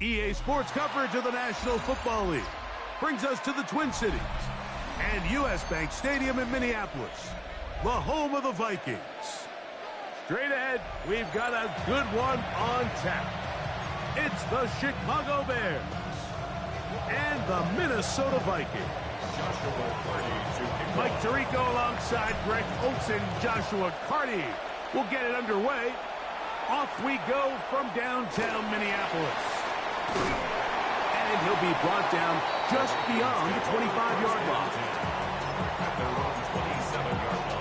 EA Sports coverage of the National Football League brings us to the Twin Cities and U.S. Bank Stadium in Minneapolis, the home of the Vikings. Straight ahead, we've got a good one on tap. It's the Chicago Bears and the Minnesota Vikings. Mike Tirico alongside Greg Olsen, Joshua Carty will get it underway. Off we go from downtown Minneapolis. And he'll be brought down just beyond the 25-yard line. At their own 27-yard line.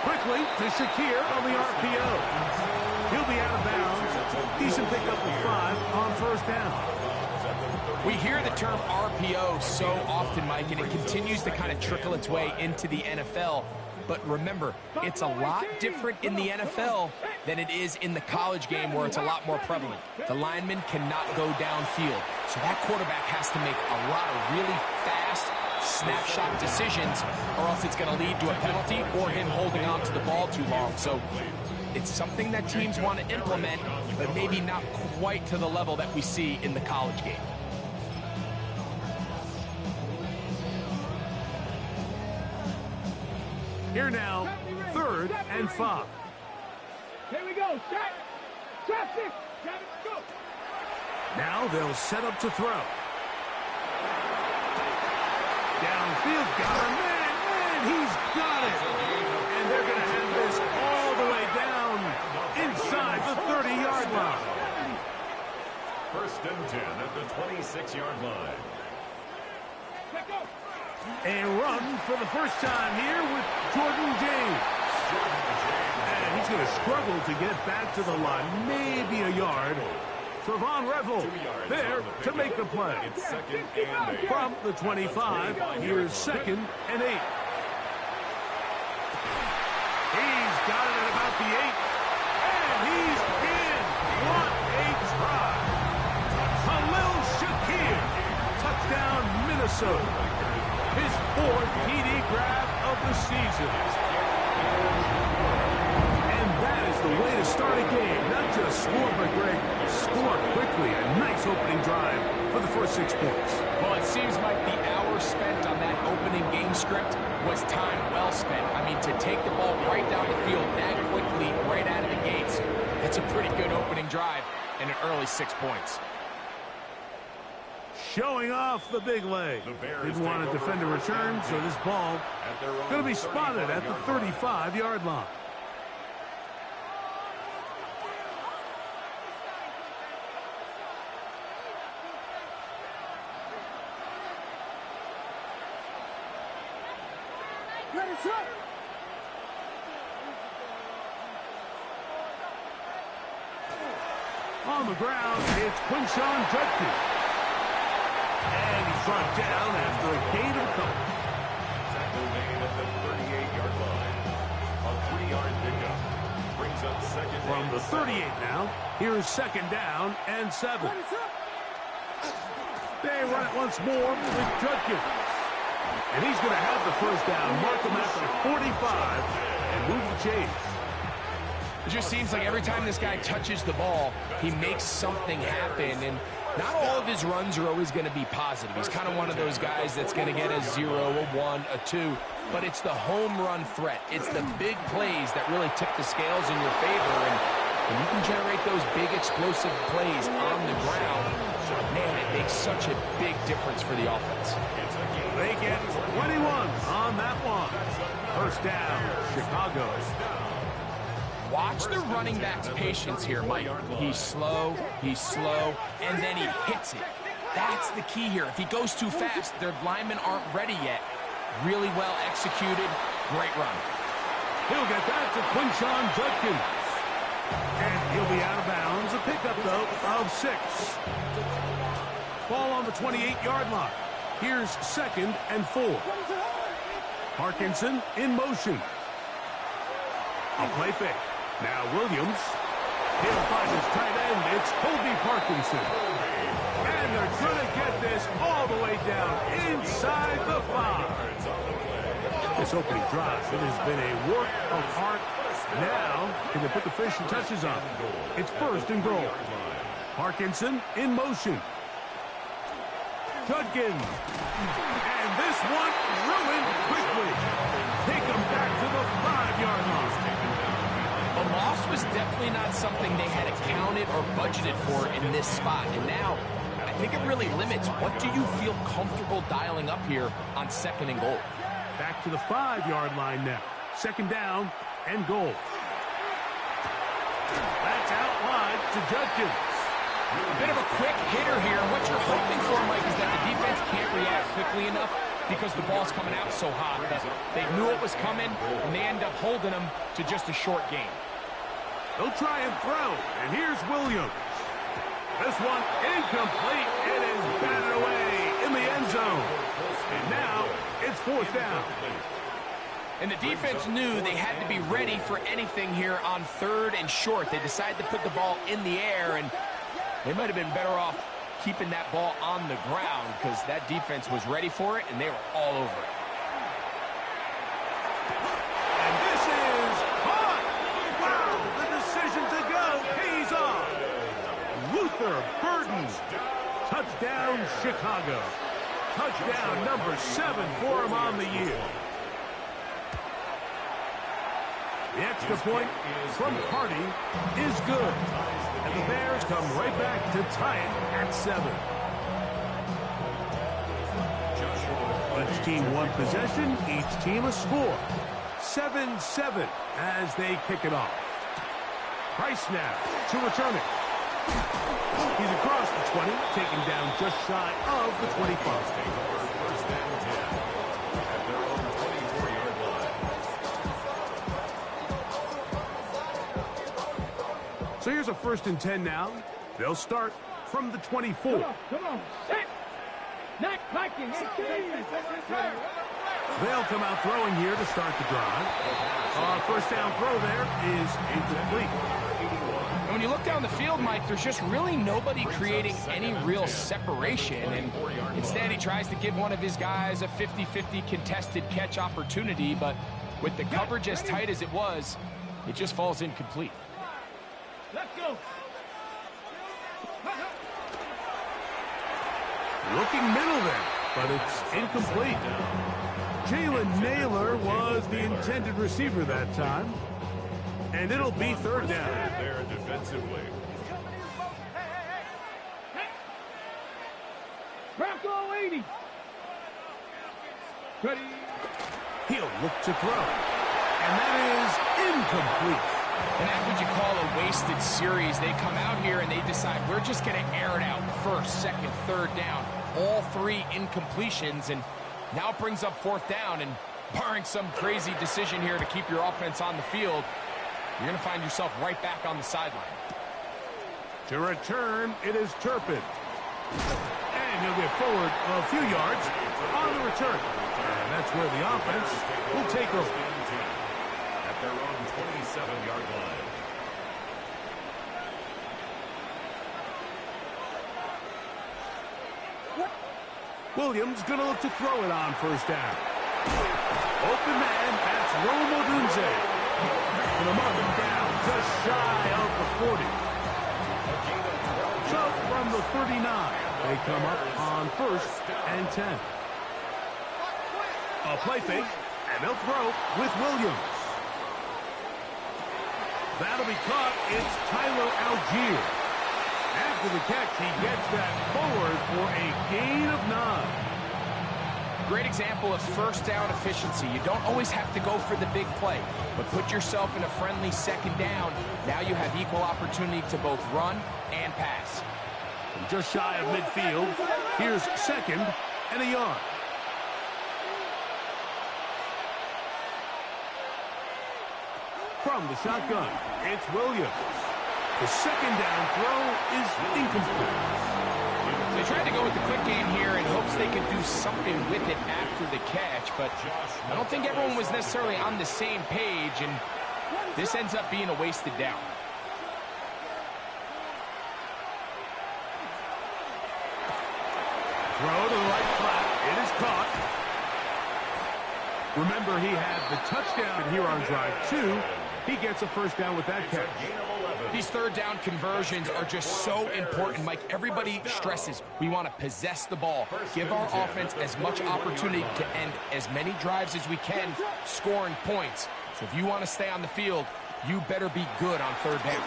Quickly to Shakir on the RPO. He'll be out of bounds. Decent pickup of 5 on first down. We hear the term RPO so often, Mike, and it continues to kind of trickle its way into the NFL. But remember, it's a lot different in the NFL than it is in the college game where it's a lot more prevalent. The lineman cannot go downfield. So that quarterback has to make a lot of really fast snapshot decisions, or else it's going to lead to a penalty or him holding on to the ball too long. So it's something that teams want to implement, but maybe not quite to the level that we see in the college game. Here now, 3rd and 5. Here we go. Set. Traffic. Go. Now they'll set up to throw. Downfield, got him, and he's got it. And they're going to have this all the way down inside the 30-yard line. 1st and 10 at the 26-yard line. A run for the first time here with Jordan James. And he's going to struggle to get back to the line, maybe a yard. Trevon Revel there to make the play. From the 25, here's 2nd and 8. He's got it at about the 8. And he's in. What a try. Khalil Shakir. Touchdown, Minnesota. His 4th TD grab of the season. And that is the way to start a game. Not just score, but Greg, score quickly. A nice opening drive for the first 6 points. Well, it seems like the hour spent on that opening game script was time well spent. I mean, to take the ball right down the field that quickly, right out of the gates, that's a pretty good opening drive and an early 6 points. Showing off the big leg. Didn't want to defend a return, so this ball going to be spotted at the 35-yard line. On the ground, it's Quinshawn Judkins. And he's brought down after a gain of a couple. Tackle made at the 38-yard line. A 3-yard pickup. Brings up 2nd. From the 38 now, here's 2nd down and 7. They run it once more with Judkins. And he's going to have the first down. Mark him at the 45 and move the chains. It just seems like every time this guy touches the ball, he makes something happen. And not all of his runs are always going to be positive. He's kind of one of those guys that's going to get a 0, a 1, a 2. But it's the home run threat. It's the big plays that really tip the scales in your favor. And when you can generate those big explosive plays on the ground, man, it makes such a big difference for the offense. They get 21 on that one. First down, Chicago. Watch the running back's patience here, Mike. He's slow, and then he hits it. That's the key here. If he goes too fast, their linemen aren't ready yet. Really well executed. Great run. He'll get that to Quinshawn Judkins. And he'll be out of bounds. A pickup, though, of 6. Ball on the 28-yard line. Here's 2nd and 4. Parkinson in motion. A play fake. Now Williams. He'll find his tight end. It's Colby Parkinson. And they're going to get this all the way down inside the 5. This opening drive, it has been a work of art. Now, can they put the finishing touches on? It's 1st and goal. Parkinson in motion. Judkins. And this one ruined quickly. Take them back to the 5-yard line. A loss was definitely not something they had accounted or budgeted for in this spot. And now, I think it really limits what do you feel comfortable dialing up here on 2nd and goal. Back to the 5-yard line now. 2nd down and goal. That's out wide to Judkins. A bit of a quick hitter here. What you're hoping for, Mike, is that the defense can't react quickly enough because the ball's coming out so hot. But they knew it was coming, and they end up holding them to just a short game. They'll try and throw, and here's Williams. This one incomplete. It is batted away in the end zone. And now it's 4th down. And the defense knew they had to be ready for anything here on 3rd and short. They decided to put the ball in the air, and they might have been better off keeping that ball on the ground because that defense was ready for it, and they were all over it. And this is caught. Wow, the decision to go pays off. Luther Burden. Touchdown, Chicago. Touchdown number 7 for him on the year. The extra point from Hardy is good. And the Bears come right back to tie it at 7. Each team one possession, each team a score. 7-7 as they kick it off. Price now to return it. He's across the 20, taken down just shy of the 25. First down 10 at their own 24-yard line. So here's a 1st and 10 now. They'll start from the 24. Come on. Set. Not clicking. They'll come out throwing here to start the drive. First down throw there is incomplete. And when you look down the field, Mike, there's just really nobody creating any real separation. And instead, he tries to give one of his guys a 50-50 contested catch opportunity. But with the coverage as tight as it was, it just falls incomplete. Let's go. Looking middle there, but it's incomplete. Jalen Naylor was the intended receiver that time. And it'll be 3rd down. There defensively. Bronco 80. Ready. He'll look to throw. And that is incomplete. And that's what you call a wasted series. They come out here and they decide we're just going to air it out 1st, 2nd, 3rd down. All 3 incompletions, and now it brings up 4th down. And barring some crazy decision here to keep your offense on the field, you're going to find yourself right back on the sideline. To return, it is Turpin. And he'll get forward a few yards on the return. And that's where the offense will take over. At their own 27-yard line. Williams going to look to throw it on 1st down. Open man, that's Rome Odunze. And the mark him down just shy of the 40. So from the 39, they come up on 1st and 10. A play fake, and they'll throw with Williams. That'll be caught. It's Tyler Algier. After the catch, he gets that forward for a gain of 9. Great example of 1st down efficiency. You don't always have to go for the big play, but put yourself in a friendly 2nd down. Now you have equal opportunity to both run and pass. From just shy of midfield, here's 2nd and a yard. From the shotgun, it's Williams. The 2nd down throw is incomplete. They tried to go with the quick game here in hopes they could do something with it after the catch, but I don't think everyone was necessarily on the same page, and this ends up being a wasted down. Throw to the right flat. It is caught. Remember, he had the touchdown here on drive 2. He gets a first down with that catch. These third down conversions are just so important, Mike. Everybody stresses we want to possess the ball, give our offense as much opportunity to end as many drives as we can, scoring points. So if you want to stay on the field, you better be good on third down.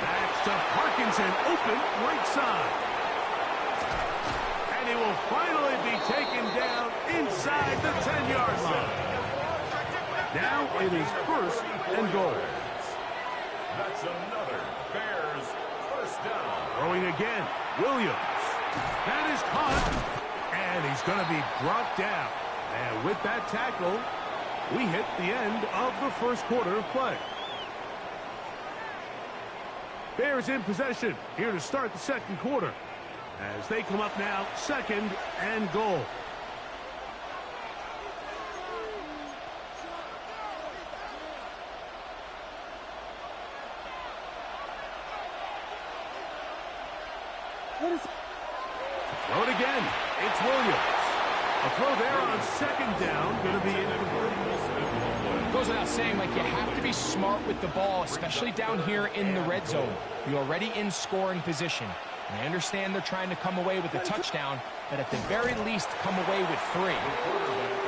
That's to Parkinson, open right side. And he will finally be taken down inside the 10-yard line. Now it is first and goal. That's another Bears first down. Throwing again, Williams. That is caught, and he's going to be brought down. And with that tackle, we hit the end of the first quarter of play. Bears in possession here to start the second quarter as they come up now second and goal. Throw it again. It's Williams. A throw there on second down. Going to be incomplete. Goes without saying, like, you have to be smart with the ball, especially down here in the red zone. You're already in scoring position. And I understand they're trying to come away with a touchdown, but at the very least, come away with 3.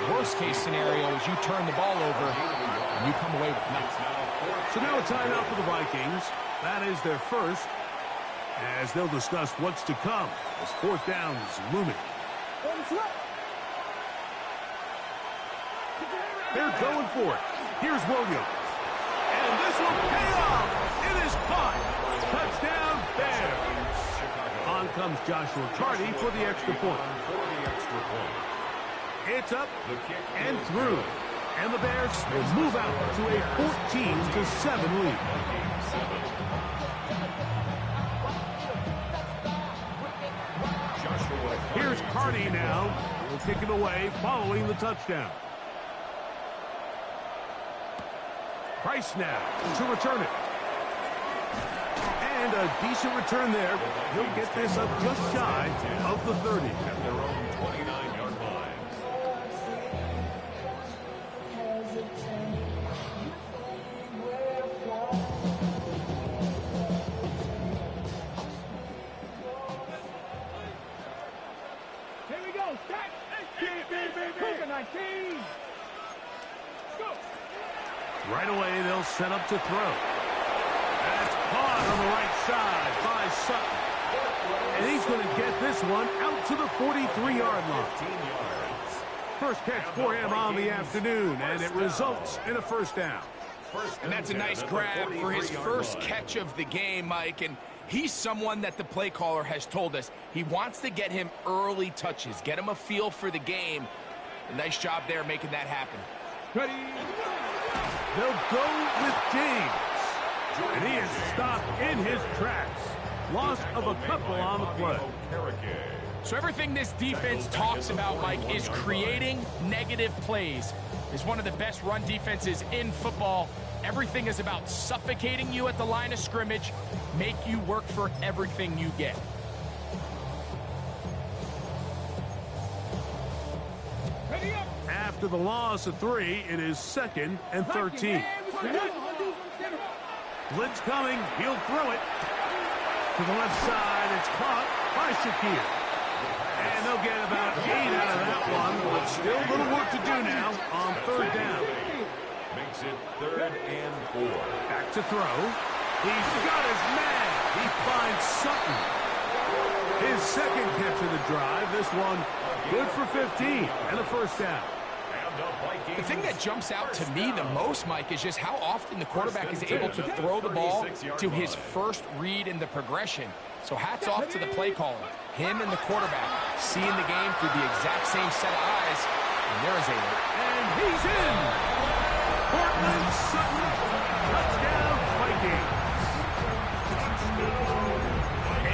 The worst case scenario is you turn the ball over and you come away with nothing. So now a timeout for the Vikings. That is their first, as they'll discuss what's to come as fourth down is looming. They're going for it. Here's Williams. And this will pay off. It is caught. Touchdown, Bears. On comes Joshua Carty for the extra point. It's up and through. And the Bears will move out to a 14-7 lead. Here's Carty now. He'll kick it away following the touchdown. Price now to return it. And a decent return there. He'll get this up just shy of the 30. At their own 29-yard line. Here we go. Start. Cougar 19. Go. Right away, they'll set up to throw. That's caught on the right side by Sutton. And he's going to get this one out to the 43-yard line. 15 yards. First catch for him on the afternoon, and it results in a first down. And that's a nice grab for his first catch of the game, Mike. And he's someone that the play caller has told us he wants to get him early touches, get him a feel for the game. A nice job there making that happen. Ready. They'll go with James. And he is stopped in his tracks. Loss of a couple on the play. So everything this defense talks about, Mike, is creating negative plays. It's one of the best run defenses in football. Everything is about suffocating you at the line of scrimmage, make you work for everything you get. Ready up. After the loss of 3, it is second and 13. Blitz coming. He'll throw it. To the left side, it's caught by Shakir. And they'll get about 8 out of that one, but still a little work to do now on third down. Makes it 3rd and 4. Back to throw. He's got his man. He finds Sutton. His second catch of the drive. This one good for 15 and a first down. The thing that jumps out to me the most, Mike, is just how often the quarterback is able to throw the ball to his first read in the progression. So hats off to the play caller. Him and the quarterback seeing the game through the exact same set of eyes. And there is a... And he's in! Portland Sutton. Touchdown, Vikings.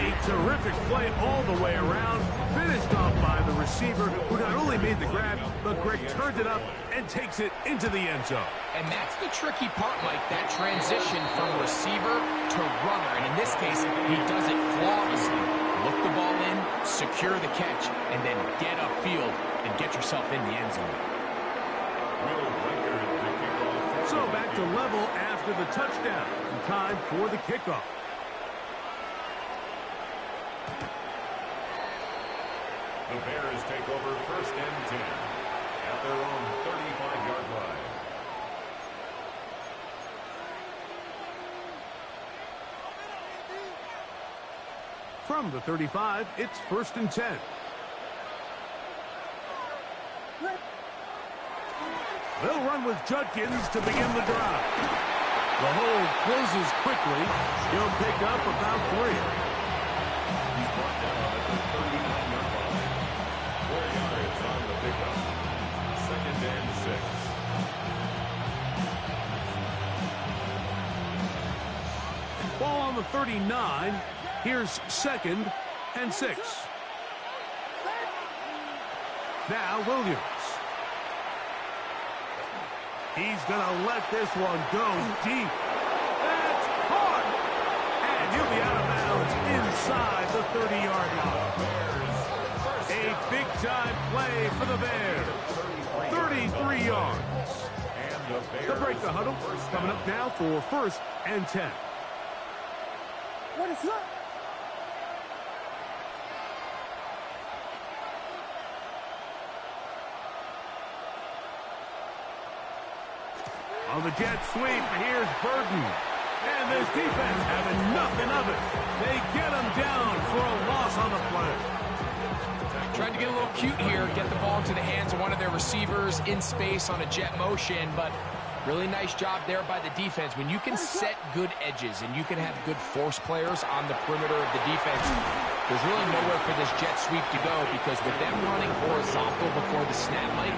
8 to Terrific play all the way around. Finished off by the receiver, who not only made the grab, but Greg turned it up and takes it into the end zone. And that's the tricky part, Mike, that transition from receiver to runner. And in this case, he does it flawlessly. Look the ball in, secure the catch, and then get upfield and get yourself in the end zone. So back to level after the touchdown. Time for the kickoff. The Bears take over 1st and 10 at their own 35-yard line. From the 35, it's 1st and 10. They'll run with Judkins to begin the drive. The hold closes quickly. He'll pick up about 3. He's brought down at the 39-yard line. 4 yards on the pickup. 2nd and 6. Ball on the 39. Here's 2nd and 6. Now Williams. He's going to let this one go deep. That's caught. And he'll be out of bounds inside the 30-yard line. A big-time play for the Bears. 33 yards. They'll break the huddle. Coming up now for 1st and 10. What is up? On the jet sweep, here's Burton. And this defense having nothing of it. They get him down for a loss on the play. Tried to get a little cute here, get the ball into the hands of one of their receivers in space on a jet motion, but really nice job there by the defense. When you can set good edges and you can have good force players on the perimeter of the defense, there's really nowhere for this jet sweep to go, because with them running horizontal before the snap, Mike,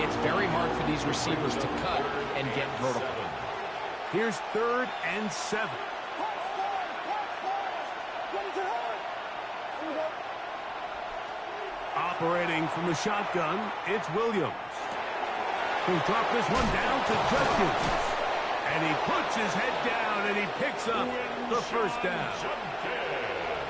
it's very hard for these receivers to cut and get vertical. Here's 3rd and 7. Operating from the shotgun, it's Williams. He'll drop this one down to Judkins. And he puts his head down and he picks up the 1st down.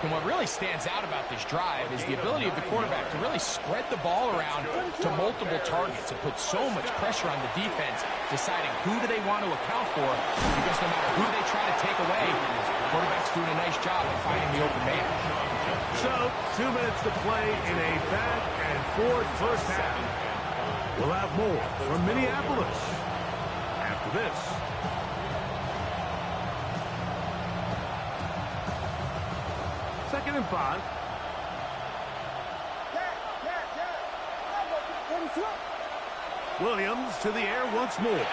And what really stands out about this drive is the ability of the quarterback to really spread the ball around to multiple targets and put so much pressure on the defense, deciding who do they want to account for, because no matter who they try to take away, the quarterback's doing a nice job of finding the open man. So, 2 minutes to play in a back and forth first half. We'll have more from Minneapolis after this. Second and 5. Williams to the air once more.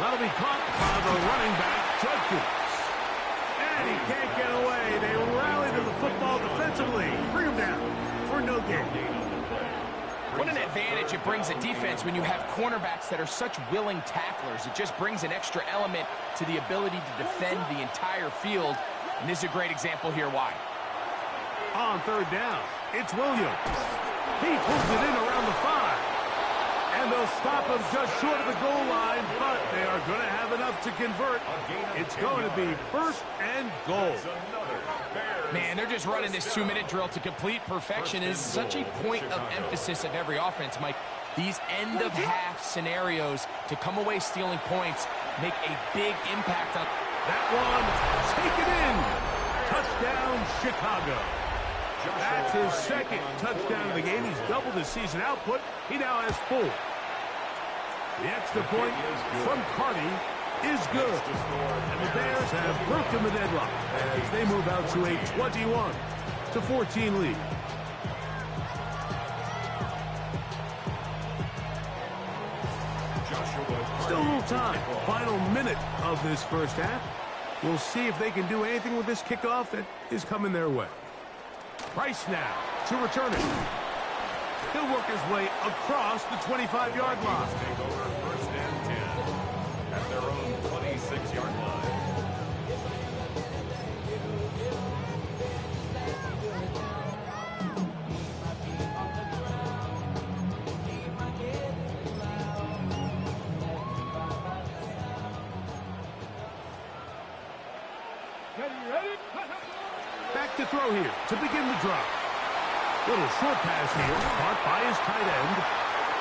That'll be caught by the running back, Judkins. And he can't get away. They rally to the football defensively. Bring him down for no gain. What an advantage it brings a defense when you have cornerbacks that are such willing tacklers. It just brings an extra element to the ability to defend the entire field. And this is a great example here why. On 3rd down, it's Williams. He pulls it in around the 5. And they'll stop him just short of the goal line, but they are going to have enough to convert. It's going to be 1st and goal. Man, they're just running this 2-minute drill to complete perfection. It is such a point of emphasis of every offense, Mike. These end-of-half scenarios to come away stealing points make a big impact on... That one, taken in. Touchdown, Chicago. That's his 2nd touchdown of the game. He's doubled his season output. He now has 4. The extra point from Carney is good. And the Bears have broken the deadlock as they move out to a 21-14 lead. Still a little time. Final minute of this first half. We'll see if they can do anything with this kickoff that is coming their way. Price now to return it. He'll work his way across the 25-yard line. Take over 1st and 10 at their own 26-yard line. to throw here to begin the drive. Little short pass here, caught by his tight end.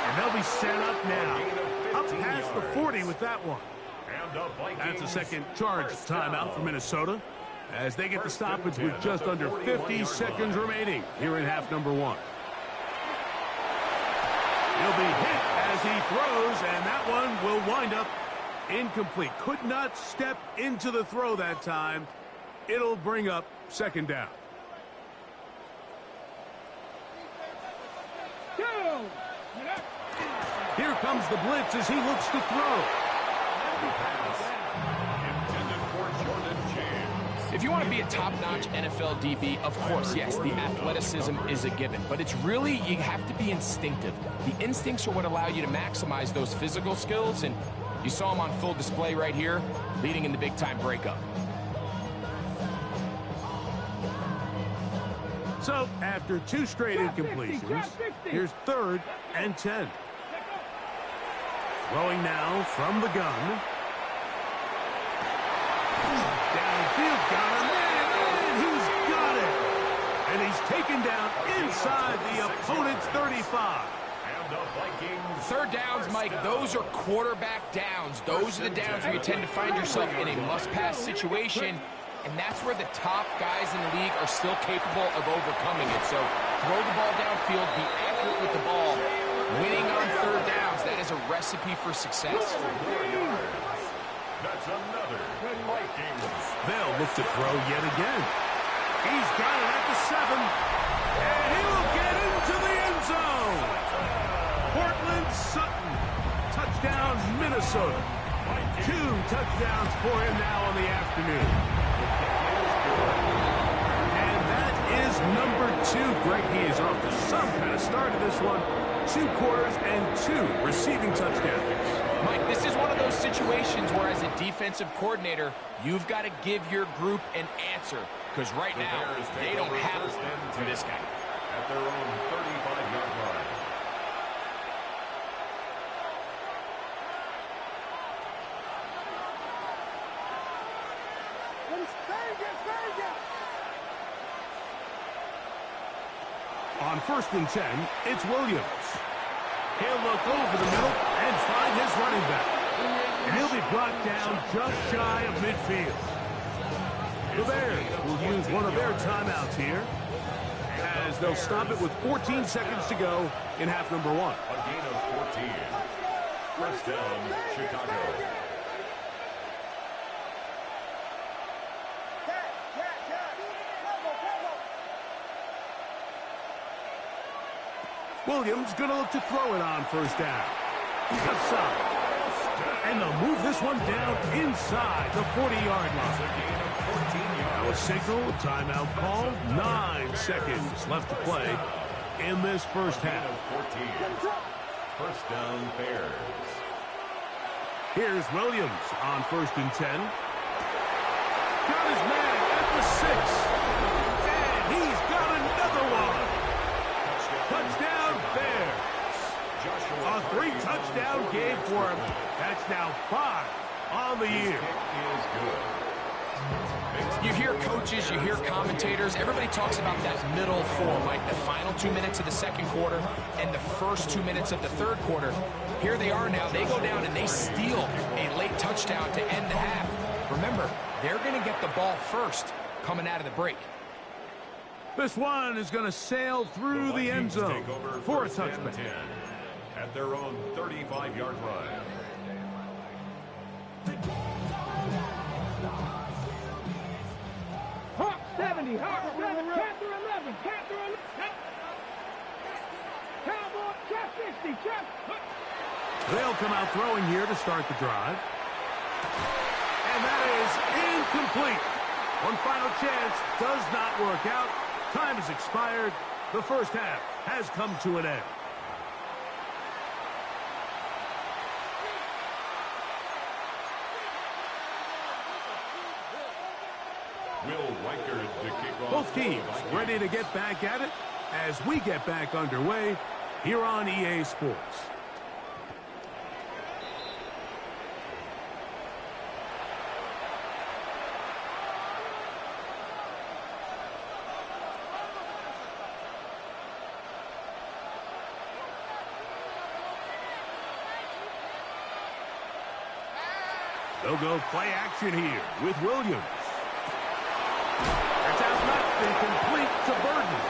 And they'll be set up now. Up past the 40 with that one. That's a second charge timeout for Minnesota as they get the stoppage with just under 50 seconds remaining here in half number 1. He'll be hit as he throws, and that one will wind up incomplete. Could not step into the throw that time. It'll bring up second down. Here comes the blitz as he looks to throw. If you want to be a top-notch NFL DB, of course, yes, the athleticism is a given. But it's really, you have to be instinctive. The instincts are what allow you to maximize those physical skills, and you saw them on full display right here, leading in the big-time breakup. So, after 2 straight incompletions, here's 3rd and 10. Throwing now from the gun. Downfield, got him, and he's got it. And he's taken down inside the opponent's 35. Third downs, Mike, those are quarterback downs. Those are the downs where you tend to find yourself in a must-pass situation, and that's where the top guys in the league are still capable of overcoming it. So throw the ball downfield, be accurate with the ball. Winning on third downs, that is a recipe for success. That's another Vikings. They'll look to throw yet again. He's got it at the 7. And he will get into the end zone. Portland Sutton. Touchdown, Minnesota. 2 touchdowns for him now on the afternoon. And that is number 2. Greg, he is off to some kind of start to this one. 2 quarters and 2 receiving touchdowns. Mike, this is one of those situations where as a defensive coordinator, you've got to give your group an answer. Because right now, they don't have it for this guy. At their own 35-yard line. On 1st and 10, it's Williams. He'll look over the middle and find his running back. And he'll be brought down just shy of midfield. The Bears will use one of their timeouts here as they'll stop it with 14 seconds to go in half number 1. A gain of 14. First down, Chicago. Williams going to look to throw it on 1st down. Left side. And they'll move this one down inside the 40-yard line. Now a signal, timeout call. 9 seconds left to play in this first half. 14. First down, Bears. Here's Williams on 1st and 10. Got his man at the 6. And he's got another one. Touchdown, Bears. A 3-touchdown game for him. That's now 5 on the year. You hear coaches, you hear commentators, everybody talks about that middle 4, like the final 2 minutes of the second quarter and the first 2 minutes of the third quarter. Here they are now. They go down and they steal a late touchdown to end the half. Remember, they're going to get the ball first coming out of the break. This one is going to sail through the end zone for a touchback. At their own 35-yard line. Hawk 70, Hawk 7, Panther 11, Panther 11. Cowboy, check 60, check. They'll come out throwing here to start the drive. And that is incomplete. One final chance does not work out. Time has expired. The first half has come to an end. Both teams ready to get back at it as we get back underway here on EA Sports. They'll go play action here with Williams. That's out left and complete to Burton.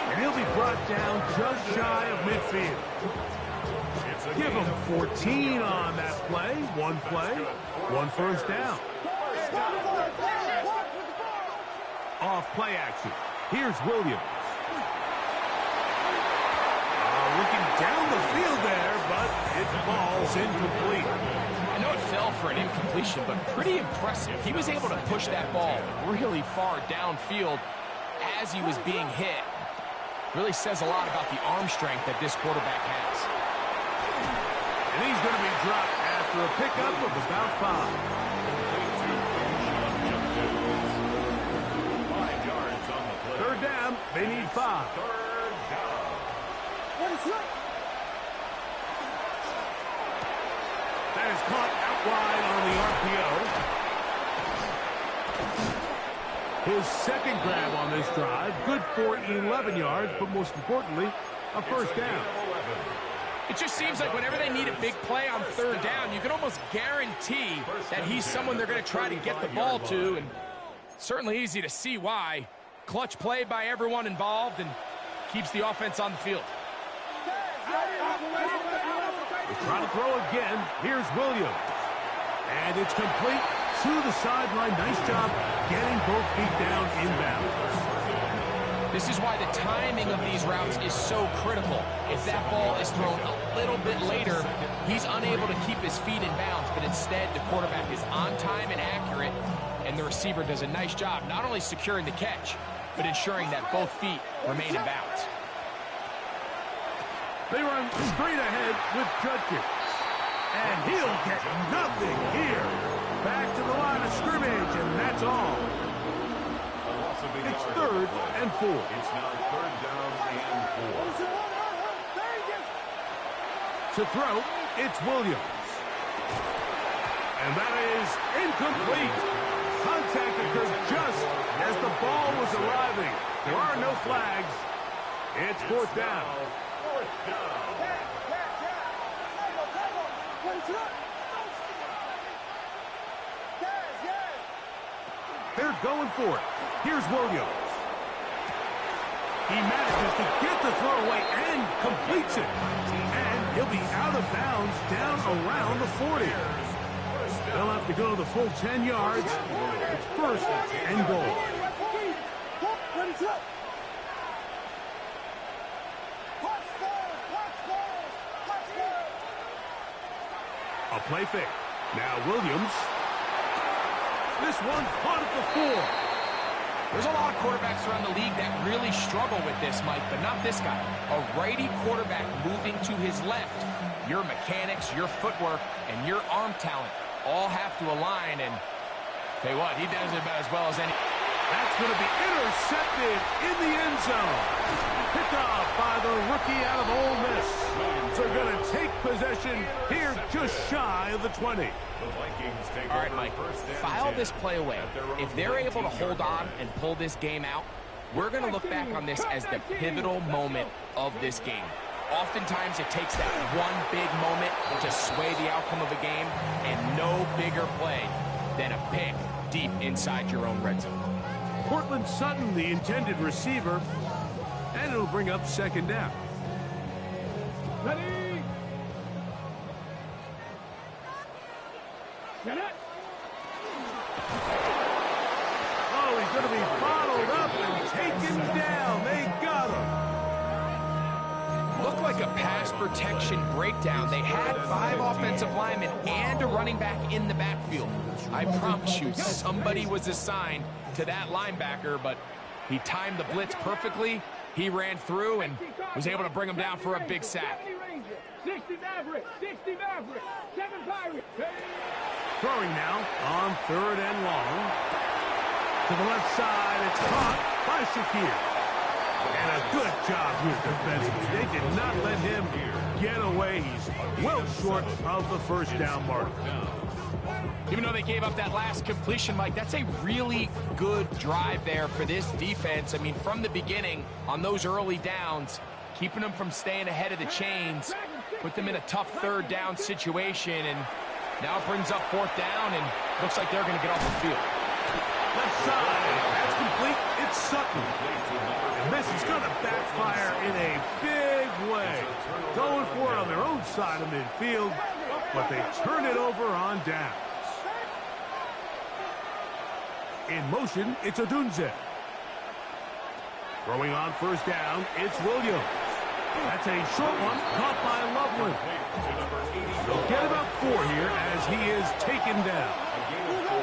And he'll be brought down just shy of midfield. Give him 14 on that play. One play, one first down. Off play action. Here's Williams. Looking down the field there, but it falls incomplete. I know it fell for an incompletion, but pretty impressive. He was able to push that ball really far downfield as he was being hit. Really says a lot about the arm strength that this quarterback has. And he's going to be dropped after a pickup of about 5. 5 yards on the play. Third down, they need 5. Third down. That is caught out wide on the RPO. His second grab on this drive, good for 11 yards, but most importantly, a first down. It just seems like whenever they need a big play on third down, you can almost guarantee that he's someone they're going to try to get the ball to, and certainly easy to see why. Clutch play by everyone involved and keeps the offense on the field. They're trying to throw again. Here's Williams. And it's complete to the sideline. Nice job getting both feet down inbounds. This is why the timing of these routes is so critical. If that ball is thrown a little bit later, he's unable to keep his feet in bounds, but instead the quarterback is on time and accurate, and the receiver does a nice job not only securing the catch, but ensuring that both feet remain in bounds. They run straight ahead with Judkins. And he'll get nothing here. Back to the line of scrimmage, and that's all. It's 3rd and 4. It's now 3rd down and 4. To throw, it's Williams. And that is incomplete. Contact occurred just as the ball was arriving. There are no flags. It's 4th down. 4th down. They're going for it. Here's Williams. He manages to get the throw away and completes it. And he'll be out of bounds down around the 40. They'll have to go the full 10 yards. It's 1st and goal. A play fake. Now Williams. This one caught at the 4. There's a lot of quarterbacks around the league that really struggle with this, Mike, but not this guy. A righty quarterback moving to his left. Your mechanics, your footwork, and your arm talent all have to align, and tell you what, he does it about as well as any. That's going to be intercepted in the end zone. Picked off by the rookie out of Ole Miss. So they're going to take possession here just shy of the 20. All right, Mike, file this play away. If they're able to hold on and pull this game out, we're going to look back on this as the pivotal moment of this game. Oftentimes, it takes that one big moment to sway the outcome of a game, and no bigger play than a pick deep inside your own red zone. Cortland Sutton, the intended receiver, and it'll bring up 2nd down. Ready? Get it? Oh, he's going to be bottled up and taken down. They got him. Looked like a pass protection breakdown. They had 5 offensive linemen and a running back in the backfield. I promise you, somebody was assigned to that linebacker, but he timed the blitz perfectly. He ran through and was able to bring him down for a big sack. 60 Maverick, 60 Maverick, 7 Pirates. Throwing now on 3rd and long. To the left side, it's caught by Shakir. And a good job here defensively. They did not let him get away. He's well short of the first down mark. Even though they gave up that last completion, Mike, that's a really good drive there for this defense. I mean, from the beginning, on those early downs, keeping them from staying ahead of the chains, put them in a tough 3rd down situation, and Now it brings up 4th down, and looks like they're going to get off the field. Left side. That's complete. It's Sutton. And this is going to backfire in a big way. Going for it on their own side of midfield, but they turn it over on downs. In motion, it's Odunze. Throwing on 1st down, it's Williams. That's a short one, caught by Loveland. They'll get about 4 here as he is taken down. A gain of 4.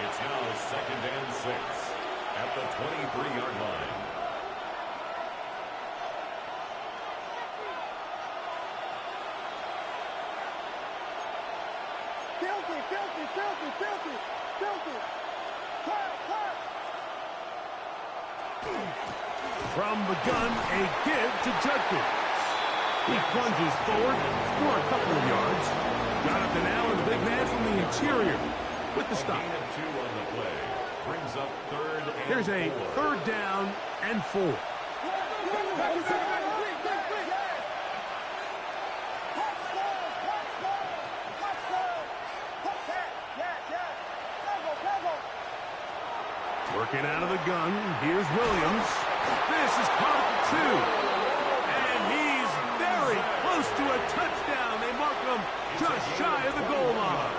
It's now 2nd and 6 at the 23-yard line. Filthy. From the gun, a give to Judkins. He plunges forward for a couple of yards. Got up to now, and the big man from the interior with the stop. Gain of 2 on the play. Brings up 3rd and 4. Here's a 3rd down and 4. Working out of the gun, here's Williams. This is caught at 2. And he's very close to a touchdown. They mark him just shy of the goal line.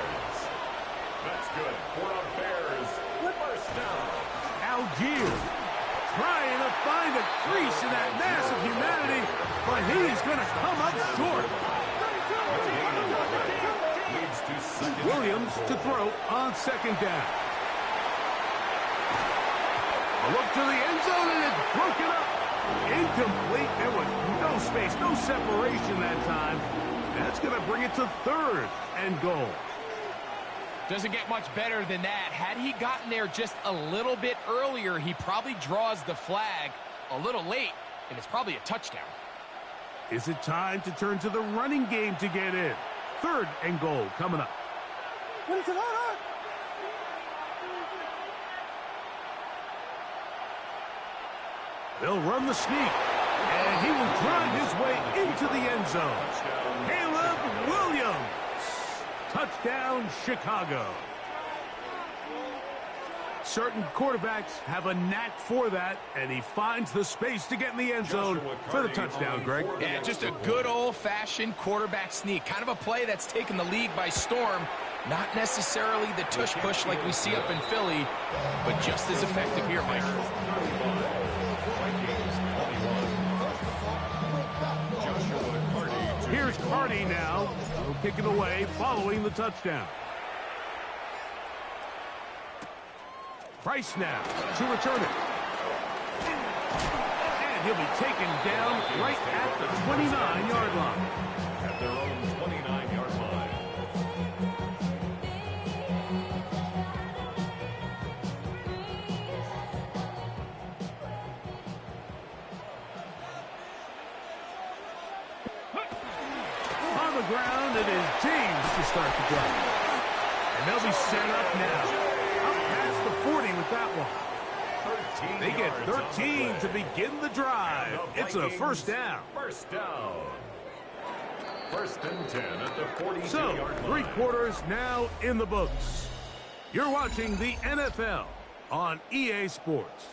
That's good for a Bears 1st down. Algier trying to find a crease in that mass of humanity, but he's going to come up short. Leads to 2nd. Williams to throw on 2nd down. A look to the end zone, and it's broken up. Incomplete. There was no space, no separation that time. That's going to bring it to 3rd and goal. Doesn't get much better than that. Had he gotten there just a little bit earlier, he probably draws the flag a little late, and it's probably a touchdown. Is it time to turn to the running game to get in? 3rd and goal coming up. They'll run the sneak, and he will drive his way into the end zone. Caleb Williams. Touchdown, Chicago. Certain quarterbacks have a knack for that, and he finds the space to get in the end zone for the touchdown, Greg. Yeah, just a good old-fashioned quarterback sneak. Kind of a play that's taken the league by storm. Not necessarily the tush-push like we see up in Philly, but just as effective here, Mike. Here's Cardi now. He'll kick it away following the touchdown. Price now to return it. And he'll be taken down right at the 29-yard line. At their own 29-yard line. On the ground, it is James to start the drive. And they'll be set up now. Up past the 40 with that one. They get 13 to begin the drive. It's a 1st down. 1st down. 1st and 10 at the 42-yard So, line. 3 quarters now in the books. You're watching the NFL on EA Sports.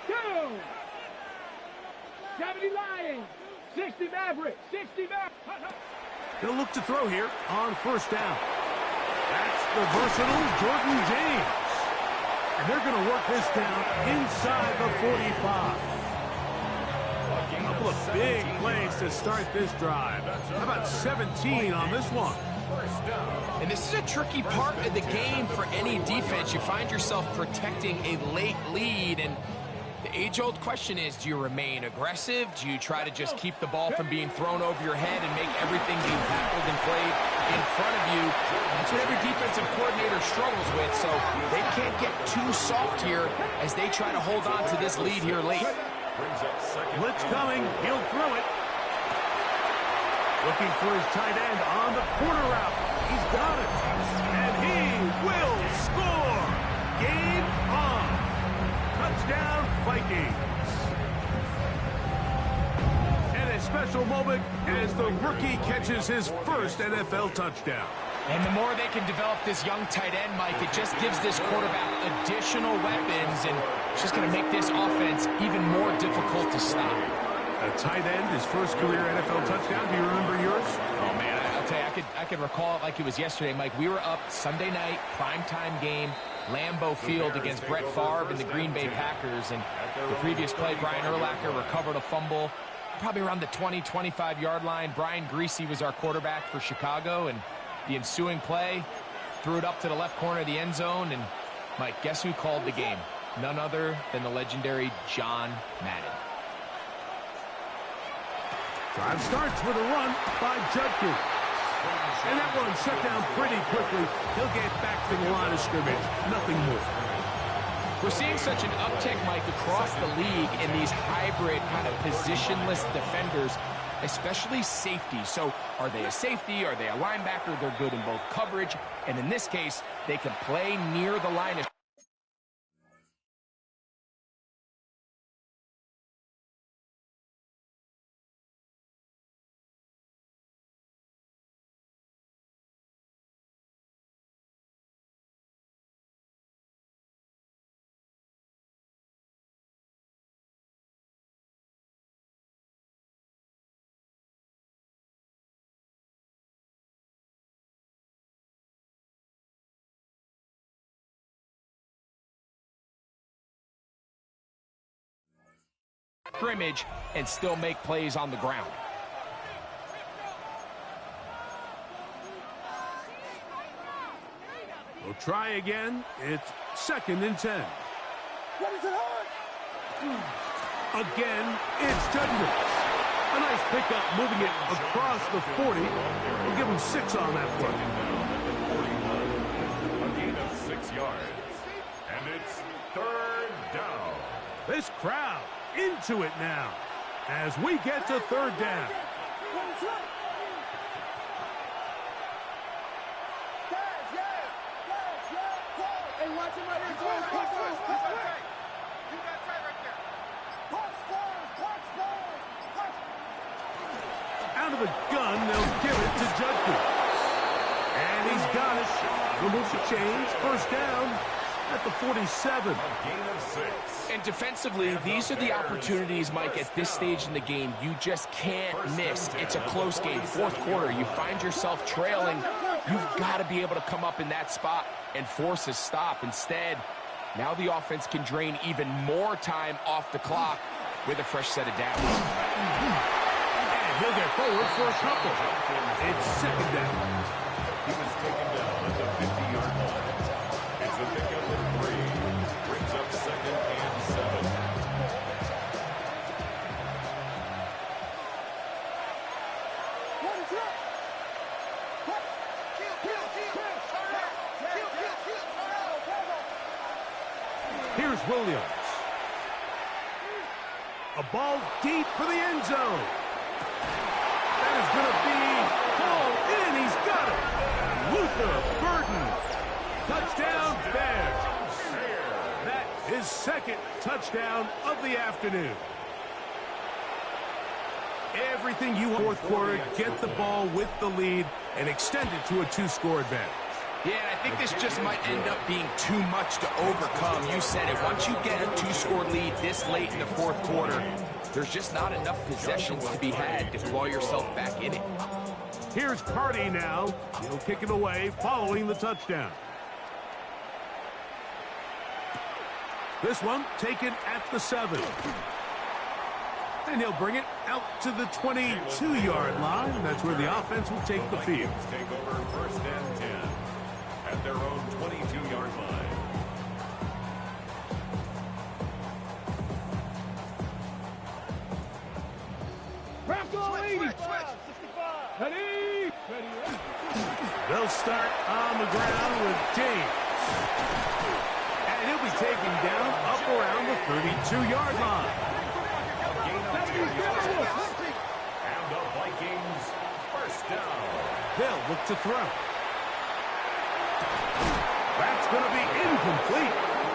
Go! 70 Lions, 60 Mavericks, 60 Mavericks. He'll look to throw here on 1st down. That's the versatile Jordan James. And they're going to work this down inside the 45. A couple of big plays to start this drive. How about 17 on this one? And this is a tricky part of the game for any defense. You find yourself protecting a late lead, and the age-old question is, do you remain aggressive? Do you try to just keep the ball from being thrown over your head and make everything being tackled and played in front of you? That's what every defensive coordinator struggles with, so they can't get too soft here as they try to hold on to this lead here late. Blitz coming. He'll throw it. Looking for his tight end on the corner route. He's got it. And he will score. Game on. Touchdown, Vikings. And a special moment as the rookie catches his first NFL touchdown. And the more they can develop this young tight end, Mike, it just gives this quarterback additional weapons, and it's just going to make this offense even more difficult to stop. A tight end, his first career NFL touchdown. Do you remember yours? Oh, man, I'll tell you, I could recall it like it was yesterday, Mike. We were up Sunday night, primetime game, Lambeau Field against Brett Favre and the Green Bay Packers. And the previous play, Brian Urlacher recovered a fumble probably around the 20, 25-yard line. Brian Greasy was our quarterback for Chicago, and the ensuing play, threw it up to the left corner of the end zone. And, Mike, guess who called the game? None other than the legendary John Madden. Drive starts with a run by Judkins. And that one shut down pretty quickly. He'll get back to the line of scrimmage. Nothing more. We're seeing such an uptick, Mike, across the league in these hybrid kind of positionless defenders, especially safety. So are they a safety? Are they a linebacker? They're good in both coverage. And in this case, they can play near the line of scrimmage and still make plays on the ground. We'll try again. It's 2nd and 10. Again, it's Judkins. A nice pickup, moving it across the 40. We'll give him 6 on that play. A gain of 6 yards. And it's 3rd down. This crowd into it now as we get to 3rd down. Out of the gun, they'll give it to Judkins. And he's got it. He'll move the chains. 1st down at the 47. A gain of 6. And defensively, these are the opportunities, Mike, at this stage in the game you just can't miss. It's a close game. 4th quarter, you find yourself trailing. You've got to be able to come up in that spot and force a stop. Instead, now the offense can drain even more time off the clock with a fresh set of downs. And he'll get forward for a couple. It's 2nd down. He was taken down at the 50-yard line. It's a pickup of 3. Brings up 2nd and 7. Here's Williams. A ball deep for the end zone. That is going to be hauled in. He's got it. Luther Burden. Touchdown Bears. That is 2nd touchdown of the afternoon. Everything you want 4th quarter, get the ball with the lead and extend it to a 2-score advantage. Yeah, I think this just might end up being too much to overcome. You said it. Once you get a 2-score lead this late in the 4th quarter, there's just not enough possessions to be had to claw yourself back in it. Here's Carty now. He'll kick it away following the touchdown. This one taken at the 7. And he'll bring it out to the 22-yard line. That's where the offense will take the field. Take over 1st and 10 at their own 22-yard line. They'll start on the ground with James. And he'll be taken down up around the 32-yard line. And the Vikings They'll look to throw. That's going to be incomplete.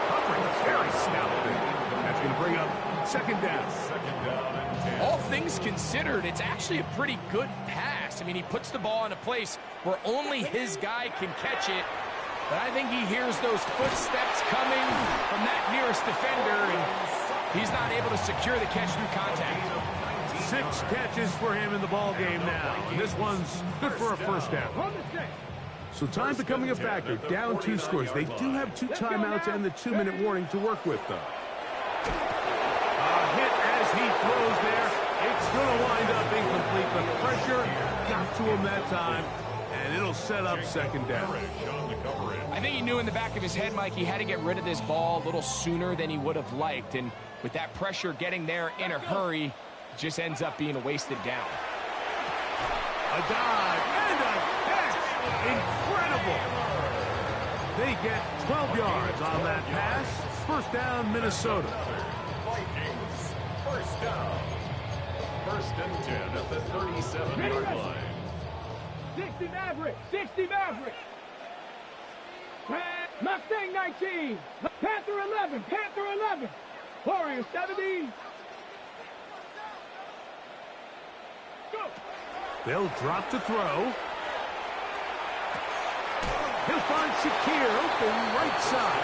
Coverage very stout there. That's going to bring up second down. All things considered, it's actually a pretty good pass. I mean, he puts the ball in a place where only his guy can catch it. But I think he hears those footsteps coming from that nearest defender, and he's not able to secure the catch through contact. 6 catches for him in the ball game now. This one's good for a first down. So time becoming a factor. Down 2 scores. They do have 2 timeouts and the 2-minute warning to work with, though. A hit as he throws there. It's going to wind up incomplete. The pressure got to him that time, and it'll set up second down. I think he knew in the back of his head, Mike, he had to get rid of this ball a little sooner than he would have liked. And with that pressure getting there in a hurry, it just ends up being a wasted down. A dive and a catch. Incredible. They get 12 yards on that pass. First down, Minnesota. Vikings, first down. First and 10 at the 37-yard line. 60 Maverick, 60 Maverick. Mustang 19, Panther 11, Panther 11, Warrior 70. Go. They'll drop to throw. He'll find Shakir open right side.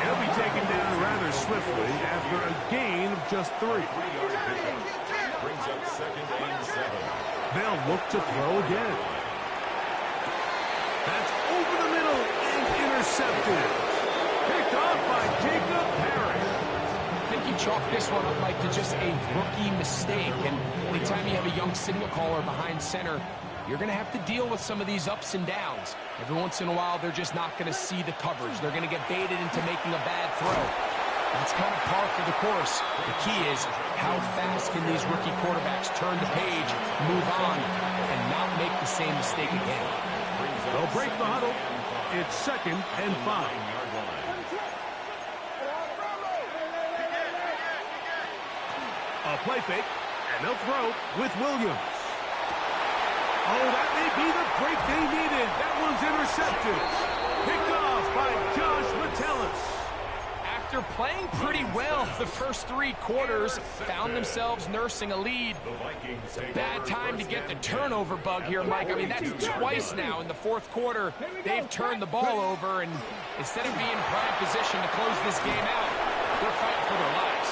He'll be taken down rather swiftly after a gain of just 3. 3-yard pickup. Brings up second and 7. They'll look to throw again. That's over the middle and intercepted. Picked off by Jacob Harris. I think he chalked this one up, Mike, to just a rookie mistake. And anytime you have a young signal caller behind center, you're going to have to deal with some of these ups and downs. Every once in a while, they're just not going to see the coverage. They're going to get baited into making a bad throw. That's kind of par for the course. The key is how fast can these rookie quarterbacks turn the page, move on, and not make the same mistake again. They'll break the huddle. It's second and 5. A play fake, and they'll throw with Williams. Oh, that may be the break they needed. That one's intercepted. Picked off by Josh Metellus. After playing pretty well the first 3 quarters, found themselves nursing a lead. Bad time to get the turnover bug here, Mike. I mean, that's twice now in the 4th quarter. They've turned the ball over, and instead of being in prime position to close this game out, they're fighting for their lives.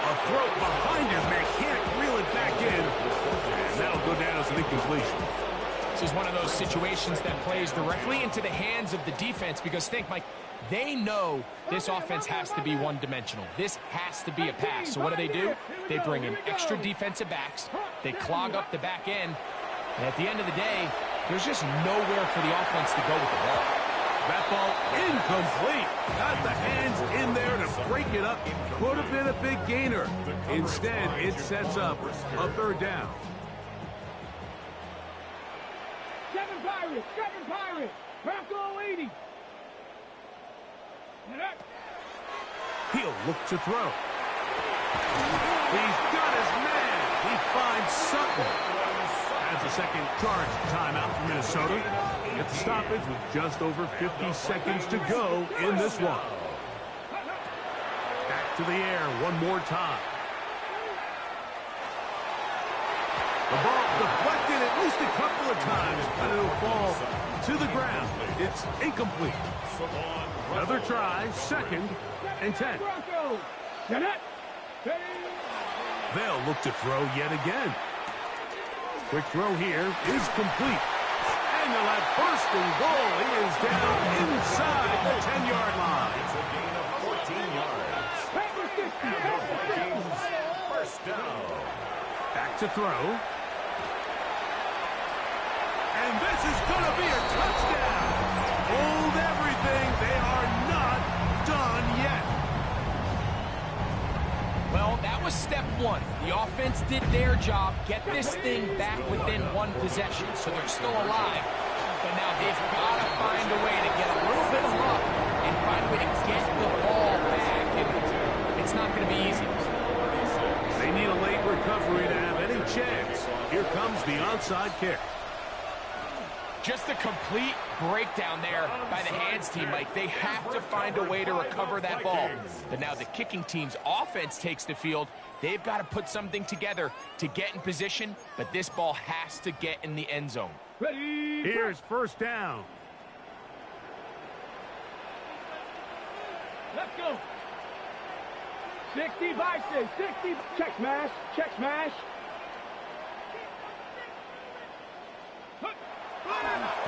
A throw behind his man, can't reel it back in. And that'll go down as an incompletion. This is one of those situations that plays directly into the hands of the defense because think, Mike, they know this offense has to be one-dimensional. This has to be a pass. So what do? They bring in extra defensive backs. They clog up the back end. And at the end of the day, there's just nowhere for the offense to go with the ball. That ball incomplete. Got the hands in there to break it up. Could have been a big gainer. Instead, it sets up a 3rd down. 7 Pirates, Bronco 80. He'll look to throw. He's got his man. He finds Sutton. Has a second charge timeout for Minnesota. At the stoppage with just over 50 seconds to go in this one. Back to the air one more time. The ball deflected at least a couple of times, but it'll fall to the ground. It's incomplete. Another try, 2nd and 10. They'll look to throw yet again. Quick throw here is complete. And they'll have first and goal. He is down inside the 10-yard line. It's a gain of 14 yards. And the Vikings, first down. Back to throw. And this is going to be a touchdown. Hold everything. They are not done yet. Well, that was step 1. The offense did their job, get this thing back within 1 possession, so they're still alive. But now they've got to find a way to get a little bit of luck and find a way to get the ball back. And it's not going to be easy. They need a late recovery to have any chance. Here comes the onside kick. Just a complete breakdown there by the hands team, Mike. They have to find a way to recover that ball. But now the kicking team's offense takes the field. They've got to put something together to get in position, but this ball has to get in the end zone. Ready. Here's first down. Let's go. 60 by 6. 60. Check smash. Check smash.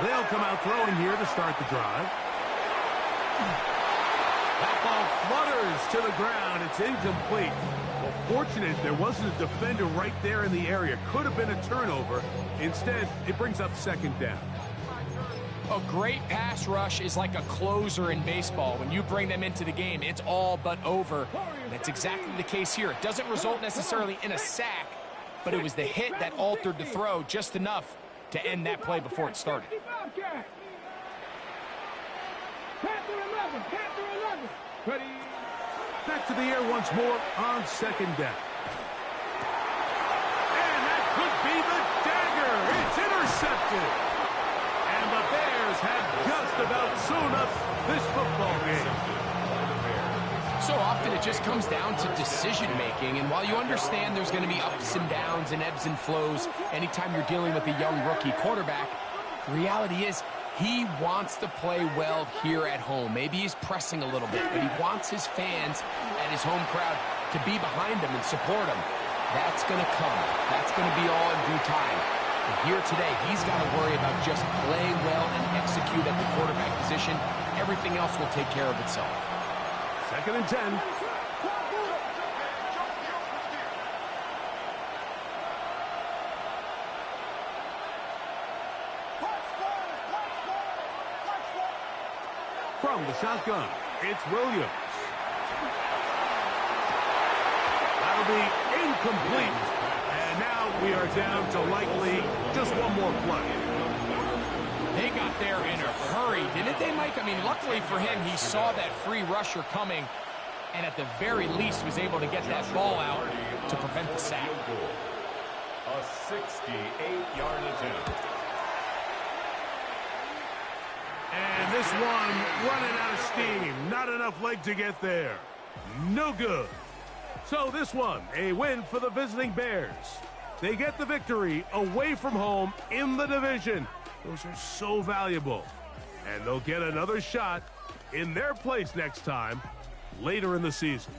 They'll come out throwing here to start the drive. That ball flutters to the ground. It's incomplete. Well, fortunate there wasn't a defender right there in the area. Could have been a turnover. Instead, it brings up second down. A great pass rush is like a closer in baseball. When you bring them into the game, it's all but over. And that's exactly the case here. It doesn't result necessarily in a sack, but it was the hit that altered the throw just enough to end that play before it started. Panther 11. Panther 11. Ready. Back to the air once more on second down. And that could be the dagger. It's intercepted. And the Bears have just about sewn up this football game. So often it just comes down to decision-making, and while you understand there's going to be ups and downs and ebbs and flows anytime you're dealing with a young rookie quarterback, the reality is he wants to play well here at home. Maybe he's pressing a little bit, but he wants his fans and his home crowd to be behind him and support him. That's going to come. That's going to be all in due time. But here today, he's got to worry about just playing well and execute at the quarterback position. Everything else will take care of itself. Second and 10. From the shotgun, it's Williams. That'll be incomplete. And now we are down to likely just one more play. They got there in a hurry, didn't they, Mike? I mean, luckily for him, he saw that free rusher coming and at the very least was able to get that ball out to prevent the sack. A 68-yard attempt. And this one running out of steam. Not enough leg to get there. No good. So this one, a win for the visiting Bears. They get the victory away from home in the division. Those are so valuable. And they'll get another shot in their place next time, later in the season.